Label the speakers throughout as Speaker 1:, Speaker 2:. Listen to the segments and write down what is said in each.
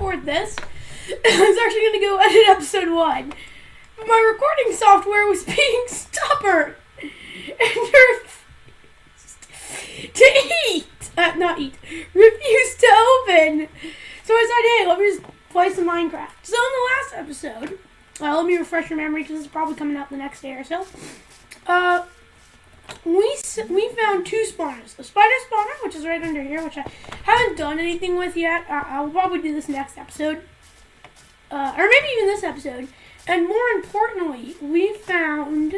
Speaker 1: record this. I was actually going to go edit episode 1. My recording software was being stubborn and refused to open. So I said, hey, let me just play some Minecraft. So in the last episode, let me refresh your memory because this is probably coming out the next day or so. We found 2 spawners. A spider spawner, which is right under here, which I haven't done anything with yet. I'll probably do this next episode. Or maybe even this episode. And more importantly, we found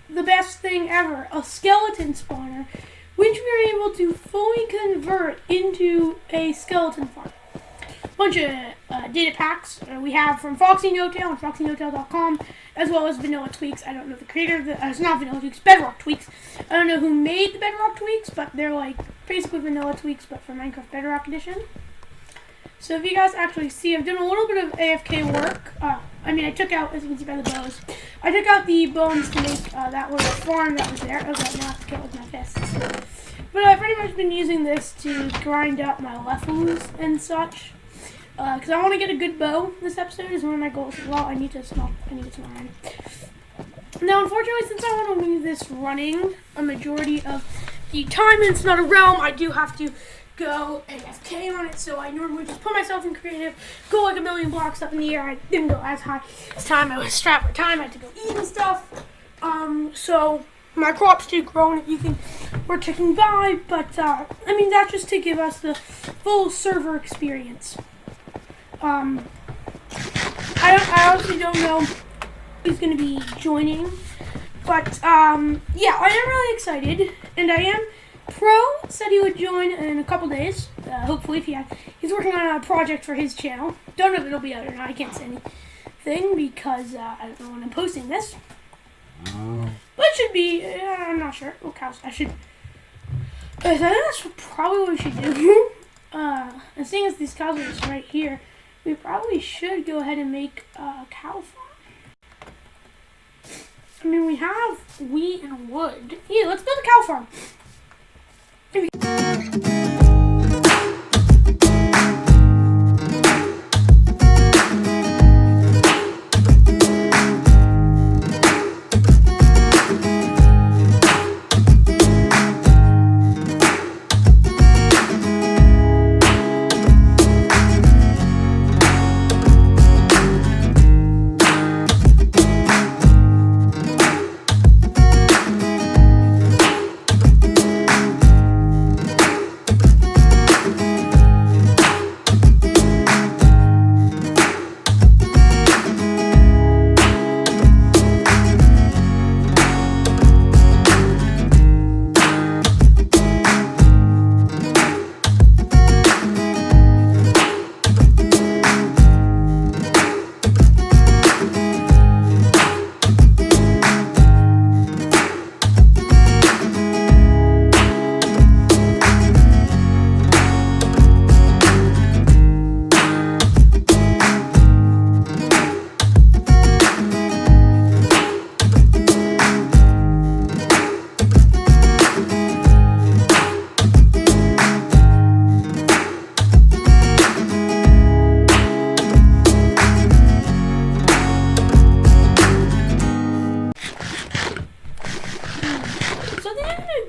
Speaker 1: the best thing ever, a skeleton spawner, which we were able to fully convert into a skeleton farm. Bunch of data packs we have from Foxy No-Tail and FoxyNoTail.com, as well as Vanilla Tweaks. I don't know the creator of the, it's not Vanilla Tweaks, Bedrock Tweaks. I don't know who made the Bedrock Tweaks, but they're like basically Vanilla Tweaks, but for Minecraft Bedrock Edition. So if you guys actually see, I've done a little bit of AFK work. I took out, as you can see by the bows, I took out the bones to make that little farm that was there. Okay, now I have to kill it with my fists. But I've pretty much been using this to grind up my levels and such. Because I want to get a good bow. This episode is one of my goals. Well, I need to smell iron. Now, unfortunately, since I want to leave this running a majority of the time, and it's not a realm, I do have to go AFK on it. So I normally just put myself in creative, go like a million blocks up in the air. I didn't go as high this time. I was strapped for time. I had to go eat and stuff. So my crops did grow, and you can we're ticking by. But that's just to give us the full server experience. I honestly don't know who's going to be joining, but yeah, I am really excited, and I am. Pro said he would join in a couple days, hopefully, he's working on a project for his channel. Don't know if it'll be out or not. I can't say anything because I don't know when I'm posting this. But it should be. I'm not sure. Oh, cows! I think that's probably what we should do. And seeing as these cows are just right here, we probably should go ahead and make a cow farm. We have wheat and wood. Yeah, let's build a cow farm.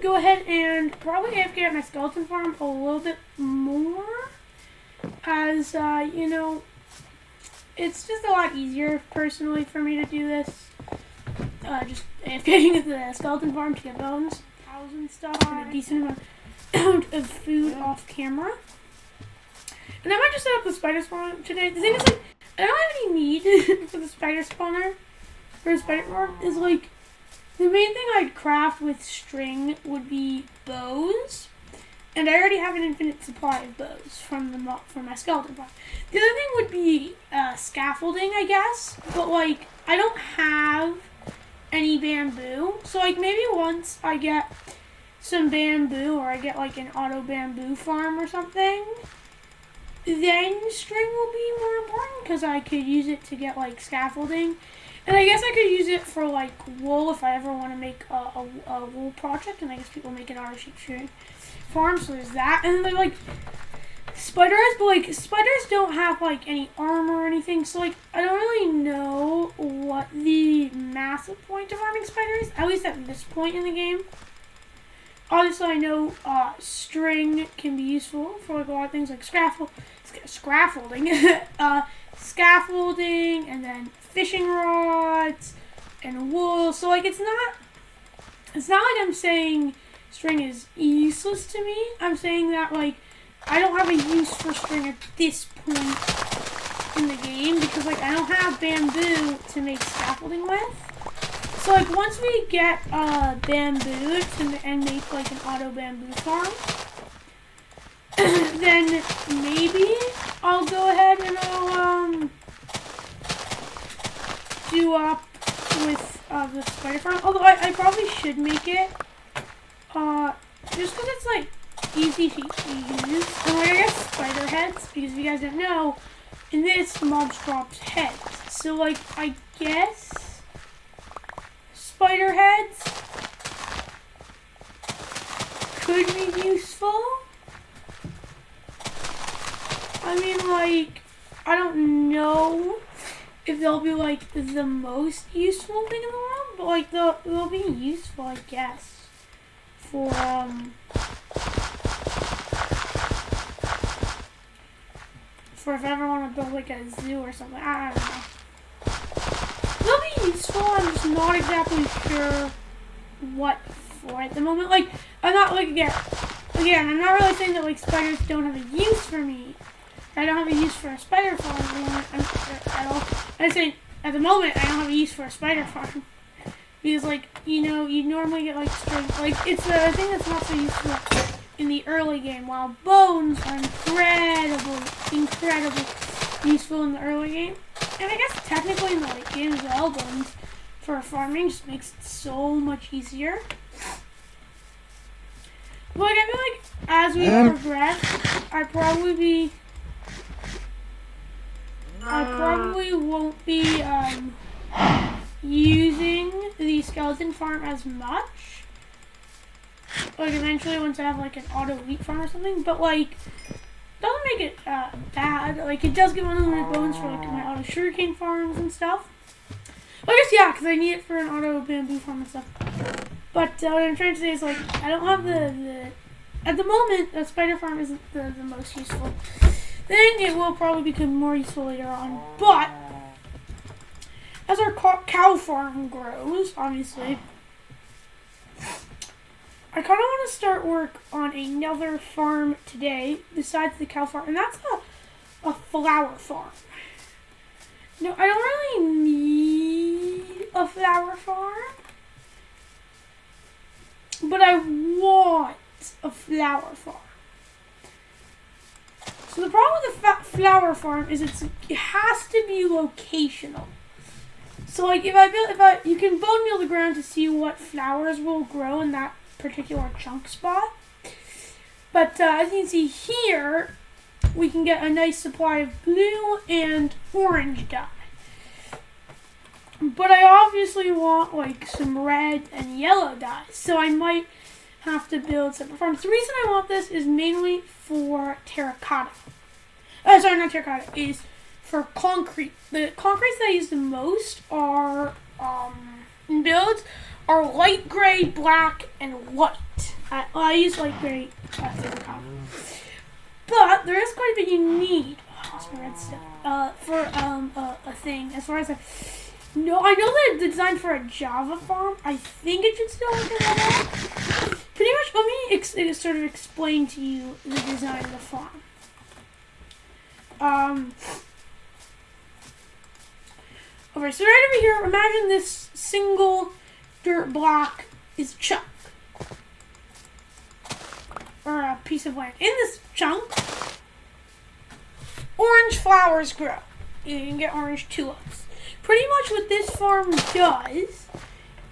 Speaker 1: Go ahead and probably AFK at my skeleton farm a little bit more, as it's just a lot easier personally for me to do this. Just AFKing at the skeleton farm to get bones, cows and stuff, and a decent amount of food off camera. And I might just set up the spider spawner today. The thing is, like, I don't have any need for the spider spawner. For a spider farm is like. The main thing I'd craft with string would be bows, and I already have an infinite supply of bows from my skeleton farm. The other thing would be scaffolding, I guess, but like I don't have any bamboo, so like maybe once I get some bamboo or I get like an auto bamboo farm or something, then string will be more important because I could use it to get like scaffolding. And I guess I could use it for like wool if I ever want to make a wool project, and I guess people make an auto sheep shearing farm, so there's that. And then like spiders, but like spiders don't have like any armor or anything, so like I don't really know what the massive point of farming spiders, at least at this point in the game. Obviously, I know string can be useful for like a lot of things like scaffolding, scaffolding, and then fishing rods and wool. So like it's not like I'm saying string is useless to me. I'm saying that like I don't have a use for string at this point in the game because like I don't have bamboo to make scaffolding with. So like once we get bamboo and make like an auto bamboo farm, then maybe I'll go ahead and I'll do up with the spider farm. Although I probably should make it just because it's like easy to use. And like I guess spider heads, because if you guys don't know, in this mobs drops heads. So like I guess spider heads could be useful. I mean, like, I don't know if they'll be like the most useful thing in the world, but like they'll be useful, I guess, for if I ever want to build like a zoo or something. I don't know. They'll be useful. I'm just not exactly sure what for at the moment. Like, I'm not like again. I'm not really saying that like spiders don't have a use for me. I don't have a use for a spider farm at all. I'm saying at the moment I don't have a use for a spider farm because like you normally get like strength. Like it's a thing that's not so useful in the early game. While bones are incredibly useful in the early game. And I guess technically in the late game as well, bones for farming just makes it so much easier. But like, I feel like as we progress, I probably won't be using the skeleton farm as much. Like eventually once I have like an auto wheat farm or something, but like doesn't make it bad. Like it does give unlimited bones for like my auto sugarcane farms and stuff. Well, I guess yeah, because I need it for an auto bamboo farm and stuff. But what I'm trying to say is like I don't have the at the moment the spider farm isn't the most useful thing. It will probably become more useful later on. But as our cow farm grows, obviously, I kind of want to start work on another farm today besides the cow farm, and that's a flower farm. No, I don't really need a flower farm, but I want a flower farm. So the problem with the flower farm is it has to be locational. So like you can bone meal the ground to see what flowers will grow in that particular chunk spot. But as you can see here, we can get a nice supply of blue and orange dye. But I obviously want like some red and yellow dye, so I might have to build separate farms. The reason I want this is mainly for terracotta. Sorry, not terracotta, is for concrete. The concretes that I use the most are in builds are light gray, black, and white. I use light gray terracotta. But there is quite a bit you need. That's my red stuff. For a thing. As far as I know that it's designed for a Java farm. I think it should still work in that. Pretty much, let me sort of explain to you the design of the farm. Okay, so right over here, imagine this single dirt block is a chunk. Or a piece of land. In this chunk, orange flowers grow. You can get orange tulips. Pretty much what this farm does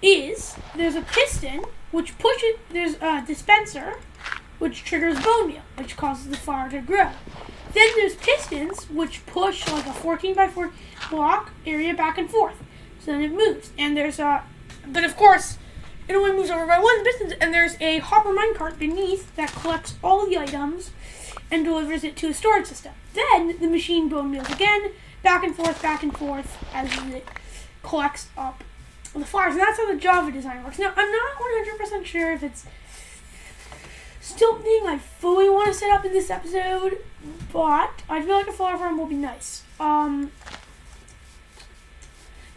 Speaker 1: is there's a piston which pushes, there's a dispenser which triggers bone meal, which causes the flower to grow. Then there's pistons which push like a 14x4 block area back and forth. So then it moves. And there's but of course, it only moves over by one piston, and there's a hopper minecart beneath that collects all the items and delivers it to a storage system. Then the machine bone meals again, back and forth as it collects up the flowers. And that's how the Java design works. Now, I'm not 100% sure if it's something I fully want to set up in this episode, but I feel like a flower farm will be nice. The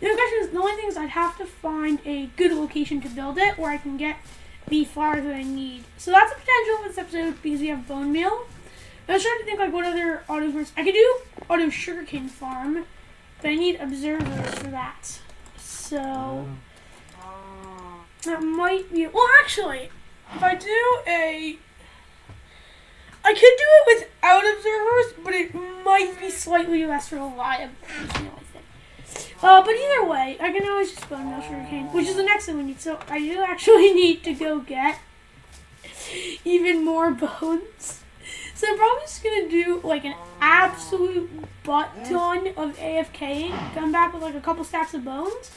Speaker 1: question is, the only thing is I'd have to find a good location to build it where I can get the flowers that I need. So that's the potential of this episode because we have bone meal. I was trying to think like what other auto farms. I could do auto sugarcane farm, but I need observers for that. So that might be. Well, actually, if I could do it without observers, but it might be slightly less reliable. But either way, I can always just bone meal sugarcane, which is the next thing we need. So I do actually need to go get even more bones. So I'm probably just going to do like an absolute butt ton of AFKing, come back with like a couple stacks of bones,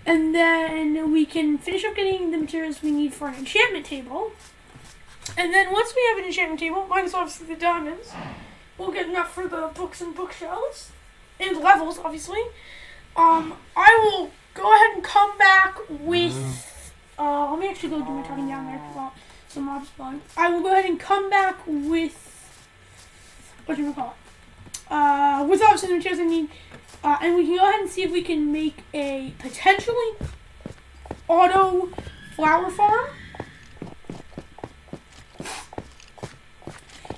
Speaker 1: and then we can finish up getting the materials we need for an enchantment table. And then once we have an enchantment table, minus obviously the diamonds, we'll get enough for the books and bookshelves, and levels obviously. I will go ahead and come back with, let me actually go do my talking down there while some mobs spawn. I will go ahead and come back with, with obviously the materials I need, and we can go ahead and see if we can make a potentially auto flower farm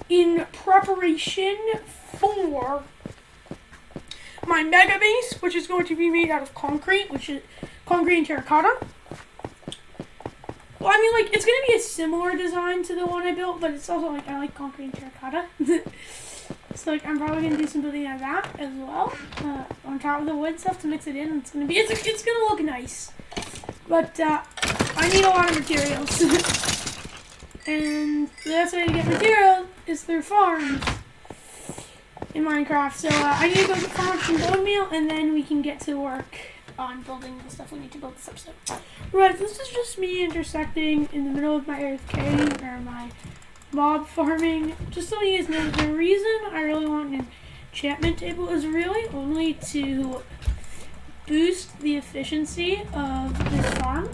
Speaker 1: in preparation for my mega base, which is going to be made out of concrete, which is concrete and terracotta. Well, I mean, like, it's going to be a similar design to the one I built, but it's also, like, I like concrete and terracotta. So, like, I'm probably going to do some building out of that as well, on top of the wood stuff to mix it in. It's going to look nice. But, I need a lot of materials. And the best way to get materials is through farms in Minecraft. So I need to go get farm some bone meal, and then we can get to work on building the stuff we need to build this episode. Right, this is just me intersecting in the middle of my AFK or my mob farming. Just so you guys know, the reason I really want an enchantment table is really only to boost the efficiency of this farm.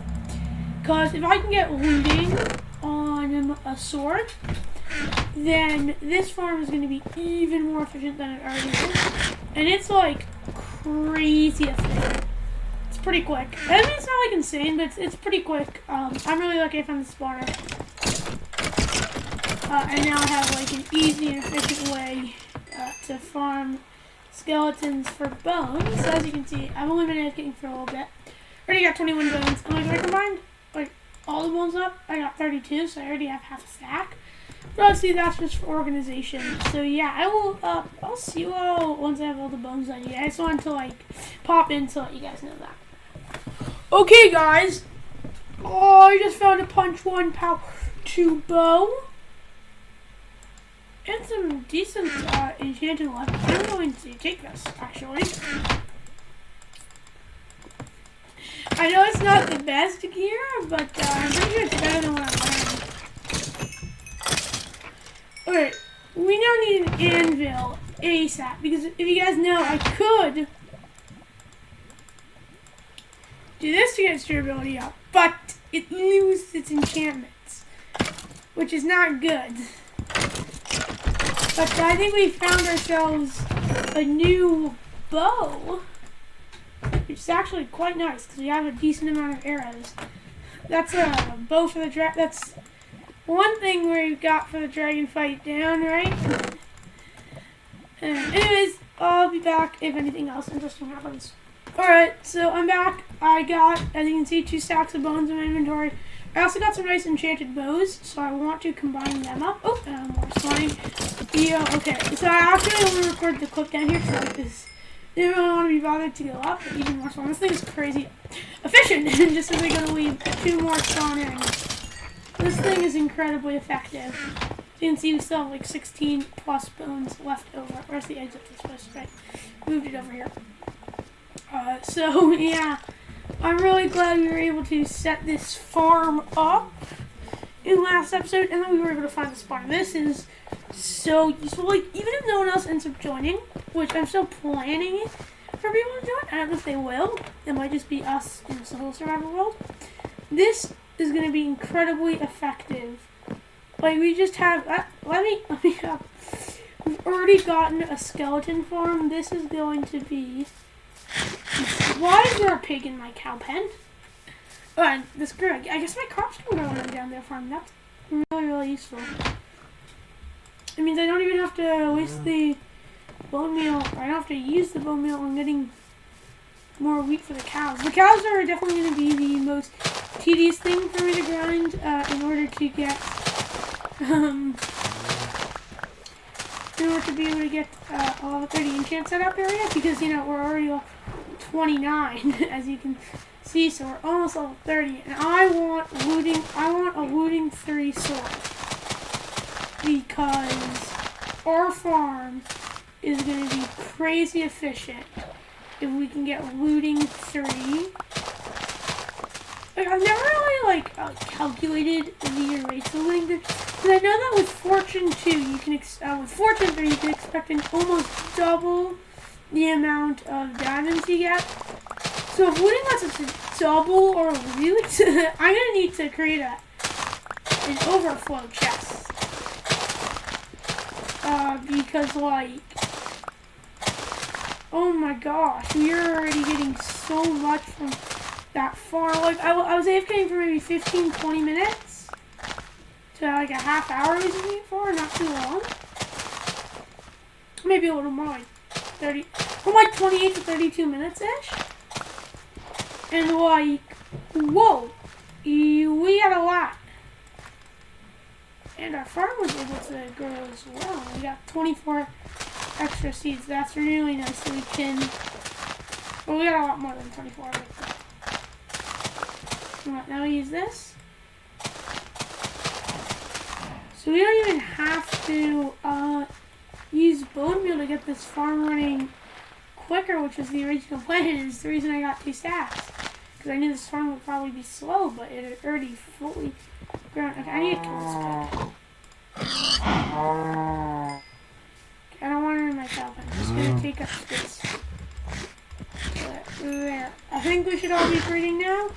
Speaker 1: Because if I can get looting on a sword, then this farm is going to be even more efficient than it already is. And it's like crazy efficient. It's pretty quick. I mean, it's not like insane, but it's pretty quick. I'm really lucky I found the spawner. And now I have like an easy and efficient way to farm skeletons for bones. So as you can see, I've only been asking for a little bit. Already got 21 bones. And like if I combined like all the bones up, I got 32, so I already have half a stack. But obviously that's just for organization. So yeah, I'll see you all once I have all the bones I need. I just wanted to like pop in to let you guys know that. Okay guys, I just found a punch 1 power 2 bow. And some decent enchanted weapons. I'm going to take this, actually. I know it's not the best gear, but I'm pretty sure it's better than what I'm wearing. Okay, we now need an anvil ASAP, because if you guys know, I could do this to get its durability up, but it loses its enchantments, which is not good. But I think we found ourselves a new bow, which is actually quite nice because we have a decent amount of arrows. That's a bow for the dragon. That's one thing we've got for the dragon fight down, right? Anyways, I'll be back if anything else interesting happens. Alright, so I'm back. I got, as you can see, 2 stacks of bones in my inventory. I also got some nice enchanted bows, so I want to combine them up. Oh, more slime. Yeah, okay. So I actually only recorded the clip down here because like this. Didn't really want to be bothered to go up, but even more slime. This thing is crazy efficient, just simply going to leave 2 more spawners. This thing is incredibly effective. So you can see we still have like 16 plus bones left over. Where's the exit to this place? Right. Moved it over here. So yeah. I'm really glad we were able to set this farm up in last episode, and then we were able to find the spawner. This is so useful. Like, even if no one else ends up joining, which I'm still planning for people to join, I don't know if they will. It might just be us in the whole survival world. This is going to be incredibly effective. Like, we just have, let me we've already gotten a skeleton farm. This is going to be, why is there a pig in my cow pen? Oh, and this girl, I guess my crops can grow when I'm down there farming. That's really, really useful. It means I don't even have to waste the bone meal. I don't have to use the bone meal. I'm getting more wheat for the cows. The cows are definitely going to be the most tedious thing for me to grind in order to get, in order to be able to get all the 30 enchant set up area, because, you know, we're already level 29, as you can see, so we're almost level 30, and I want a looting 3 sword, because our farm is going to be crazy efficient if we can get looting 3. Like, I've never really calculated the rates of looting 3, because I know that with Fortune 2, you can with Fortune 3 you can expect an almost double the amount of diamonds you get. So if looting lets us double or loot, I'm gonna need to create an overflow chest. Because like, oh my gosh, we're already getting so much from that farm. Like, I was AFKing for maybe 15-20 minutes to like a half hour I was using it for, not too long. Maybe a little more, like 30, well, like 28 to 32 minutes-ish. And like, whoa, we had a lot. And our farm was able to grow as well. We got 24 extra seeds. That's really nice. So we can, well, we got a lot more than 24. Right, now we use this. So we don't even have to use bone meal to get this farm running quicker, which was the original plan, and it's the reason I got 2 stacks. Because I knew this farm would probably be slow, but it had already fully grown. Okay, I need to kill this pig. Okay, I don't want her in my cow pen. I'm just going to take up space. There. I think we should all be breeding now.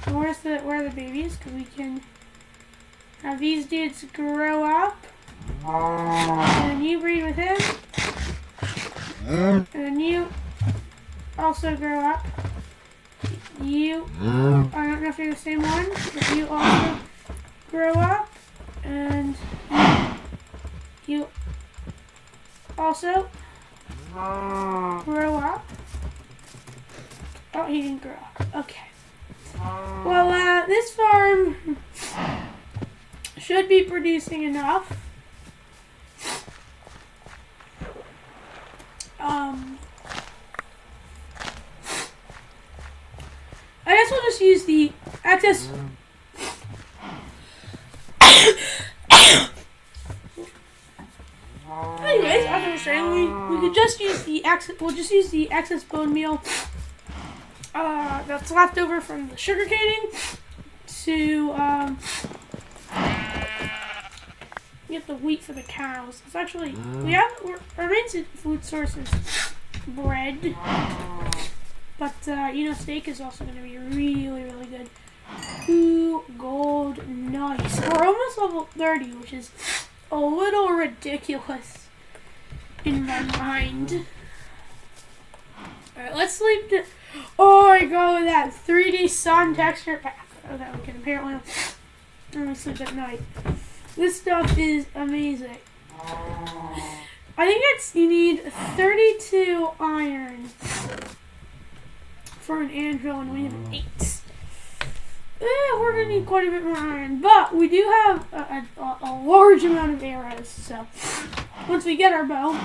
Speaker 1: And where are the babies? Because we can have these dudes grow up. And then you breed with him. And then you also grow up. You, I don't know if you're the same one, but you also grow up. And you also grow up. Oh, he didn't grow up. Okay. Well, this farm should be producing enough. I guess we'll just use the excess. Anyways, as I was saying, we could just use the excess. We'll just use the excess bone meal that's left over from the sugar caning to get the wheat for the cows. It's actually our main food source is bread, but you know, steak is also going to be really, really good. 2 gold, nice. We're almost level 30, which is a little ridiculous in my mind. Alright, let's sleep. Oh my god, that 3D sun texture pack. Okay, we can apparently only sleep at night. This stuff is amazing. I think you need 32 iron for an anvil, and we have 8. We're going to need quite a bit more iron, but we do have a large amount of arrows, so once we get our bow,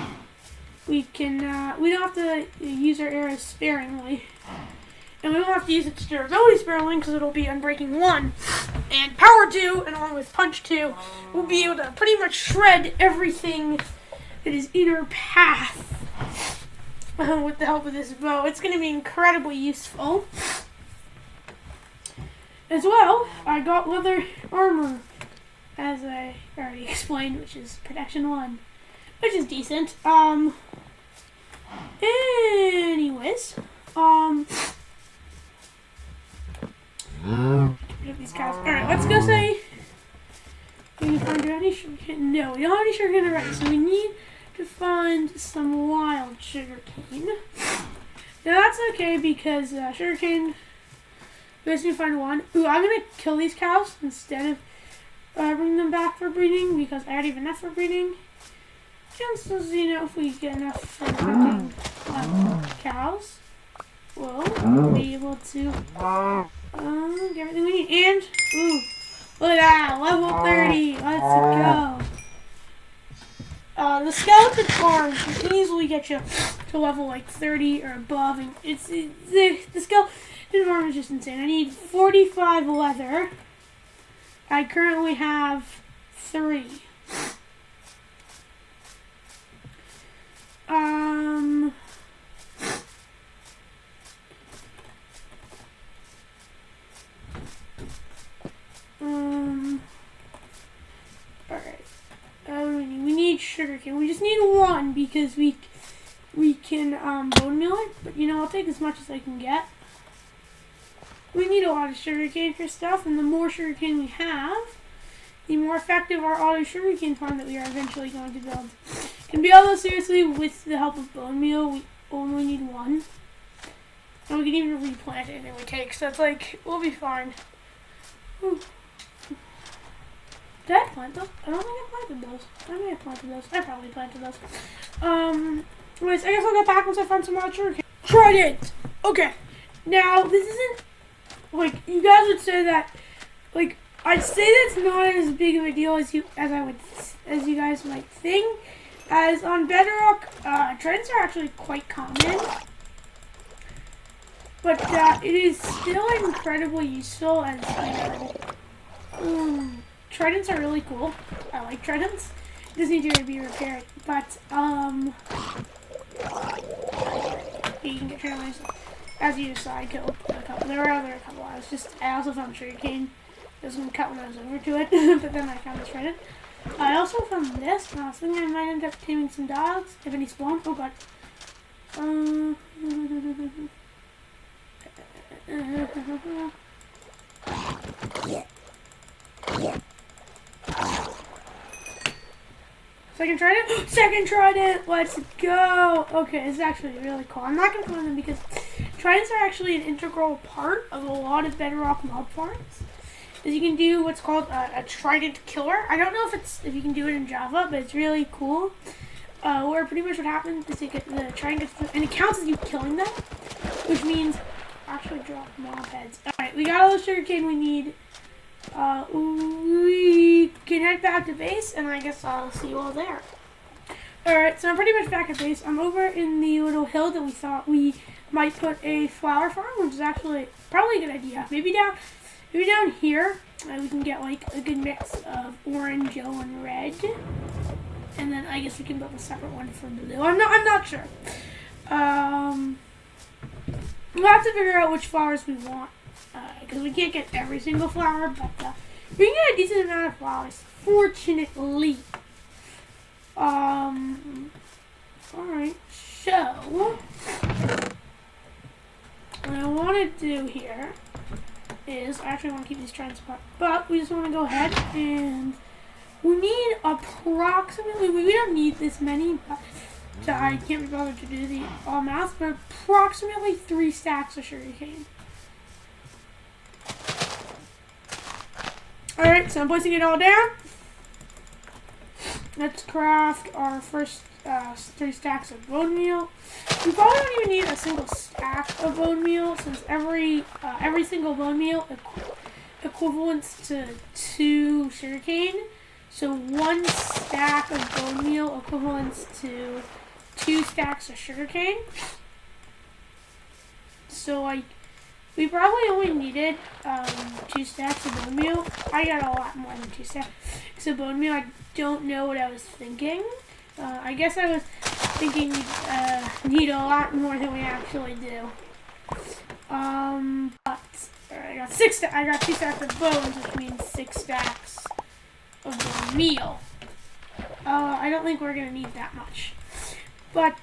Speaker 1: we can, we don't have to use our arrows sparingly, and we don't have to use its durability sparingly, because it'll be Unbreaking 1, and Power 2, and along with Punch 2, we'll be able to pretty much shred everything that is in our path with the help of this bow. It's going to be incredibly useful. As well, I got leather armor, as I already explained, which is protection 1, which is decent. Anyways, these cows. Alright, let's go say we can find any sugarcane. No, we don't have any sugarcane already, so we need to find some wild sugarcane. Now that's okay because sugarcane, we just need to find one. Ooh, I'm gonna kill these cows instead of bring them back for breeding because I already have enough for breeding. Chances, if we get enough for hunting cows, we'll be able to get everything we need. And, ooh, look at that, level 30, let's go. The skeleton farm can easily get you to level like 30 or above, and the skeleton farm is just insane. I need 45 leather. I currently have 3. Alright. We need sugarcane. We just need 1 because we can bone meal it, but I'll take as much as I can get. We need a lot of sugarcane for stuff, and the more sugarcane we have, the more effective our auto sugarcane farm that we are eventually going to build can be. Although seriously, with the help of bone meal, we only need 1. And we can even replant anything we take, so it's like, we'll be fine. Ooh. Did I plant those? I don't think I planted those. I may have planted those. I probably planted those. Anyways, I guess I'll get back once I find some more sugarcane. Trident! Okay. Now, this isn't, like, you guys would say that, like, I'd say that's not as big of a deal as you guys might think. As on Bedrock, tridents are actually quite common. But it is still incredibly useful as, tridents are really cool. I like tridents. It does need to be repaired, but you can get tridents as you decide. Kill a couple. There were a couple. I also found sugarcane. I was gonna cut when I was over to it, but then I found this trident. I also found this. I was thinking I might end up taming some dogs. If any spawn. Oh god. Second trident? Second trident! Let's go! Okay, this is actually really cool. I'm not going to go in them because tridents are actually an integral part of a lot of Bedrock mob farms. Is you can do what's called a trident killer. I don't know if you can do it in Java, but it's really cool. Where pretty much what happens is you get the trident, and it counts as you killing them, which means actually drop mob heads. Alright, we got all the sugarcane we need. We can head back to base, and I guess I'll see you all there. Alright, so I'm pretty much back at base. I'm over in the little hill that we thought we might put a flower farm, which is actually probably a good idea. Maybe down here, we can get like a good mix of orange, yellow, and red. And then I guess we can build a separate one for blue. I'm not sure. We'll have to figure out which flowers we want. Because we can't get every single flower, but we can get a decent amount of flowers, fortunately. Alright, so what I want to do here is, I actually want to keep these tridents apart, but we just want to go ahead and we need approximately, we don't need this many, but I can't be bothered to do the all math, but approximately 3 stacks of sugarcane. Alright, so I'm placing it all down. Let's craft our first 3 stacks of bone meal. We probably don't even need a single stack of bone meal, since every single bone meal equivalents to 2 sugarcane. So 1 stack of bone meal equivalents to 2 stacks of sugarcane. So like, we probably only needed 2 stacks of bone meal. I got a lot more than 2 stacks of bone meal. I don't know what I was thinking. I guess I was thinking we'd need a lot more than we actually do. But Alright, I got 2 stacks of bones, which means 6 stacks of bone meal. I don't think we're gonna need that much. But,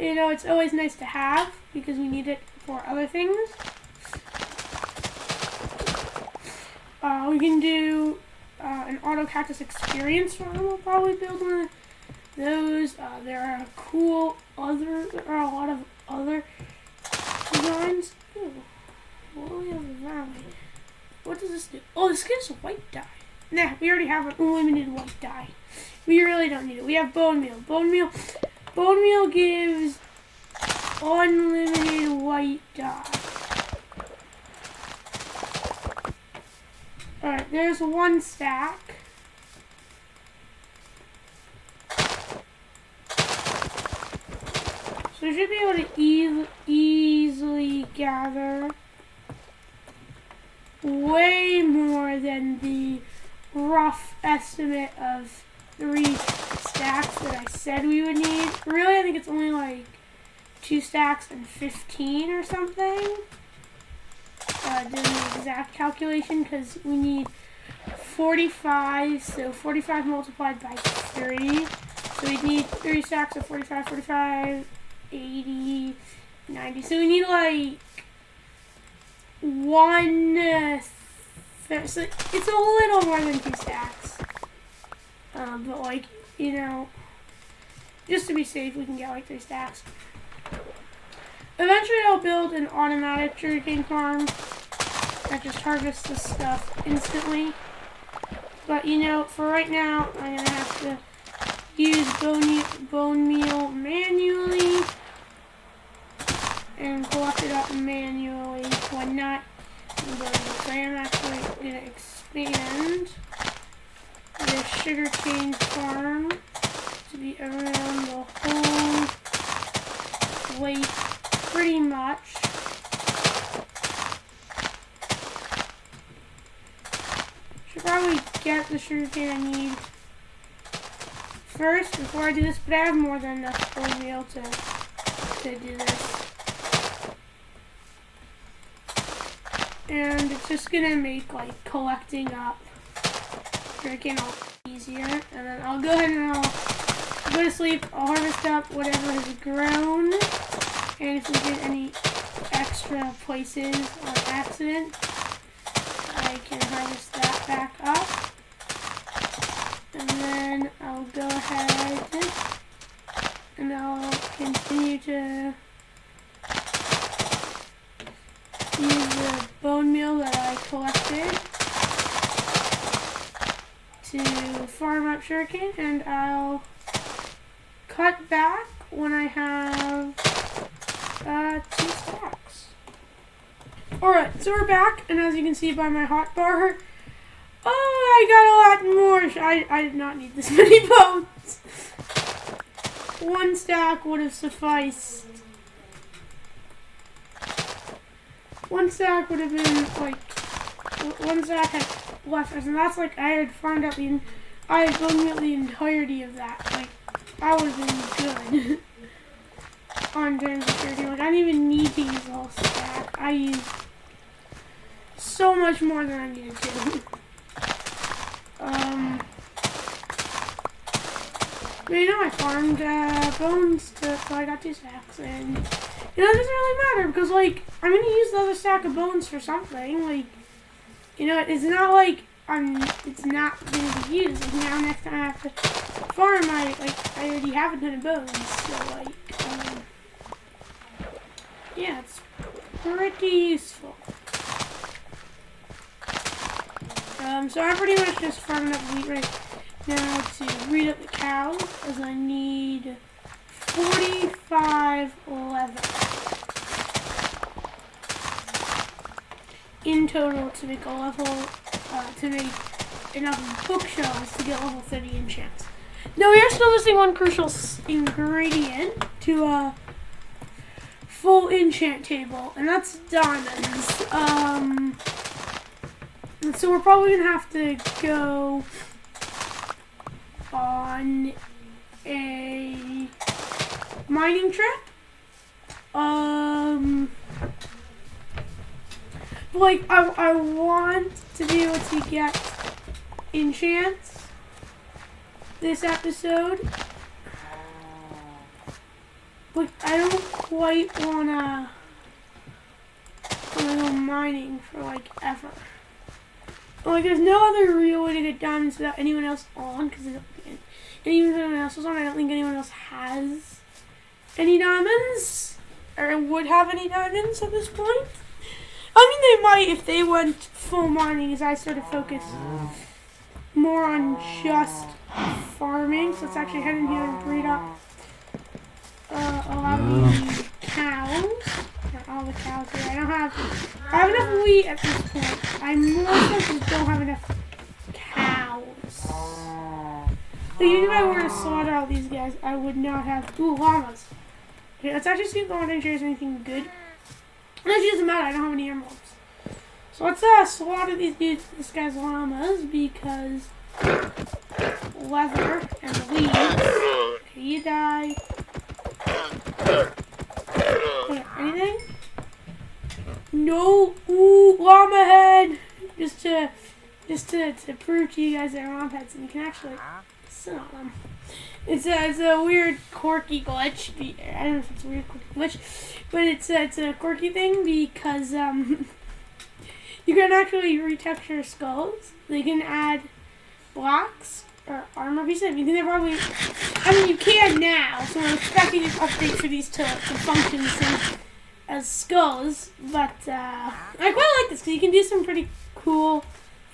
Speaker 1: you know, it's always nice to have because we need it for other things. We can do an auto cactus experience farm. We'll probably build one of those. There are a lot of other designs. Ooh, Lily of the Valley. What does this do? Oh, this gives white dye. Nah, we already have an unlimited white dye. We really don't need it. We have bone meal. Bone meal gives unlimited white dye. Alright, there's 1 stack. So we should be able to easily gather way more than the rough estimate of 3 stacks that I said we would need. Really, I think it's only like 2 stacks and 15 or something. Doing the exact calculation because we need 45, so 45 multiplied by 3. So we need 3 stacks of 45, 80, 90. So we need like 1, so it's a little more than 2 stacks. But like, you know, just to be safe, we can get like 3 stacks. Eventually I'll build an automatic sugarcane farm that just harvests this stuff instantly. But you know, for right now, I'm gonna have to use bone meal manually and collect it up manually when not. I am actually gonna expand the sugarcane farm to be around the whole place pretty much. Should probably get the sugarcane I need first before I do this, but I have more than enough bone meal to do this. And it's just gonna make like collecting up sugarcane all easier. And then I'll go ahead and I'll go to sleep. I'll harvest up whatever has grown. And if we get any extra places on accident, I can harvest that back up. And then I'll go ahead and I'll continue to use the bone meal that I collected to farm up sugarcane, and I'll cut back when I have 2 stacks. Alright, so we're back, and as you can see by my hot bar, I got a lot more. I did not need this many bones. 1 stack would have sufficed. 1 stack would have been like 1 stack had left, and that's like I had farmed out I had bone meal the entirety of that. Like I would have been good on terms of sugarcane. Like I didn't even need to use the whole stack. I used so much more than I needed to. But you know, I farmed bones so I got 2 stacks, and you know, it doesn't really matter because like I'm gonna use the other stack of bones for something. Like, you know, it's not like it's not gonna be used. Like now, next time I have to farm, I already have a ton of bones, so like, yeah, it's pretty useful. So I'm pretty much just farming up wheat right now to breed up the cows, as I need 45 leather in total to make a level, to make enough bookshelves to get level 30 enchants. Now we are still missing one crucial ingredient to a full enchant table, and that's diamonds. So we're probably gonna have to go on a mining trip. But like, I want to be able to get enchants this episode. But I don't quite wanna go mining for like ever. Like, there's no other real way to get diamonds without anyone else on, because and even if anyone else is on, I don't think anyone else has any diamonds, or would have any diamonds at this point. I mean, they might if they went full mining, as I sort of focus more on just farming. So let's actually head in here and breed up a lot of the cows. Not all the cows here. I have enough wheat at this point. I more so just don't have enough cows. But even if I were to slaughter all these guys, I would not have... Ooh, llamas. Okay, let's actually see if the Wondershare shares anything good. And actually, it doesn't matter. I don't have any emeralds. So let's slaughter this guy's llamas, because leather and leaves. Okay, you die. Okay, anything? No. Ooh, llama head. Just to prove to you guys that llama heads, and you can actually sit on them. It's a weird quirky glitch. I don't know if it's a weird quirky glitch, but it's a quirky thing because you can actually retexture skulls. You can add blocks or armor pieces. You can probably, I mean, you can now. So we're expecting an update for these to function the same as skulls. But I quite like this because you can do some pretty cool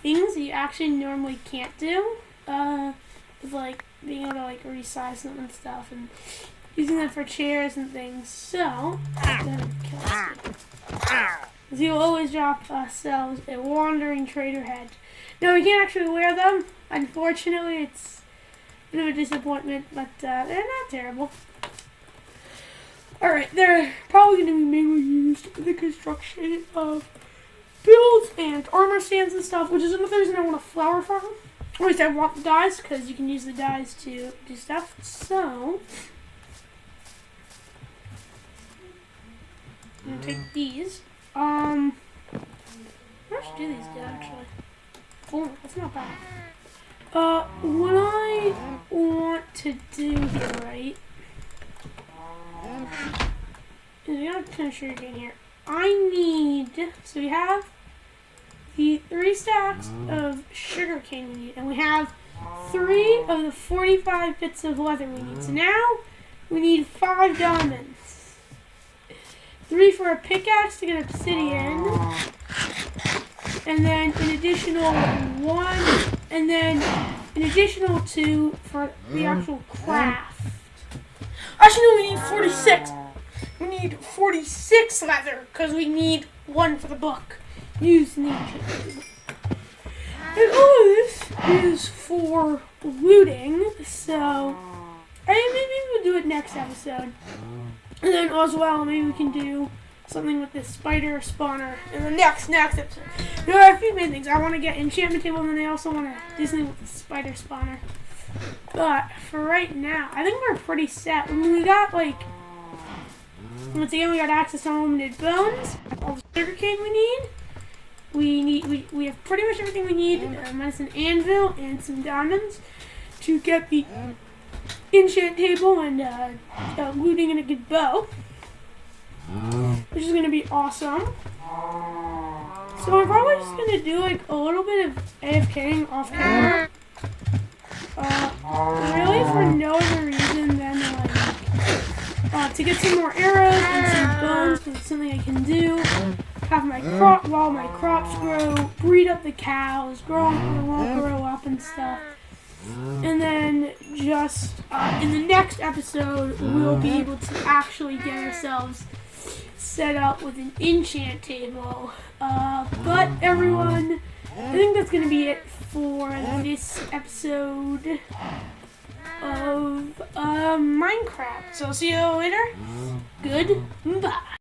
Speaker 1: things that you actually normally can't do. With like being able to like resize them and stuff, and using them for chairs and things. So I'm gonna kill this. You'll always drop ourselves a wandering trader head. No, we can't actually wear them. Unfortunately, it's a bit of a disappointment, but they're not terrible. Alright, they're probably going to be mainly used in the construction of builds and armor stands and stuff, which is another reason I want a flower farm. Or at least I want the dyes, because you can use the dyes to do stuff. So, I'm going to take these. How much do these do, actually? Oh, that's not bad. What I want to do here, right, is we got a ton of sugarcane here. I need, so we have the 3 stacks of sugarcane we need, and we have 3 of the 45 bits of leather we need. So now we need 5 diamonds. 3 for a pickaxe to get obsidian, and then an additional 1, and then an additional 2 for the actual craft. Actually, no, we need 46. We need 46 leather, because we need 1 for the book. Use nature. And all of this is for looting, so maybe we'll do it next episode. And then as well, maybe we can do something with this spider spawner in the next episode. There are a few main things. I want to get enchantment table, and then I also want to do something with the spider spawner. But for right now, I think we're pretty set. I mean, we got like, once again, we got access to unlimited bones, all the sugarcane we need. We have pretty much everything we need, minus an anvil and some diamonds to get the enchant table and looting and a good bow, which is going to be awesome. So I'm probably just going to do like a little bit of AFKing off camera, really for no other reason than like to get some more arrows and some bones, because it's something I can do. Have my crop while my crops grow, breed up the cows, grow up and stuff. And then just in the next episode, we'll be able to actually get ourselves set up with an enchant table. But everyone, I think that's going to be it for this episode of Minecraft. So I'll see you later. Goodbye.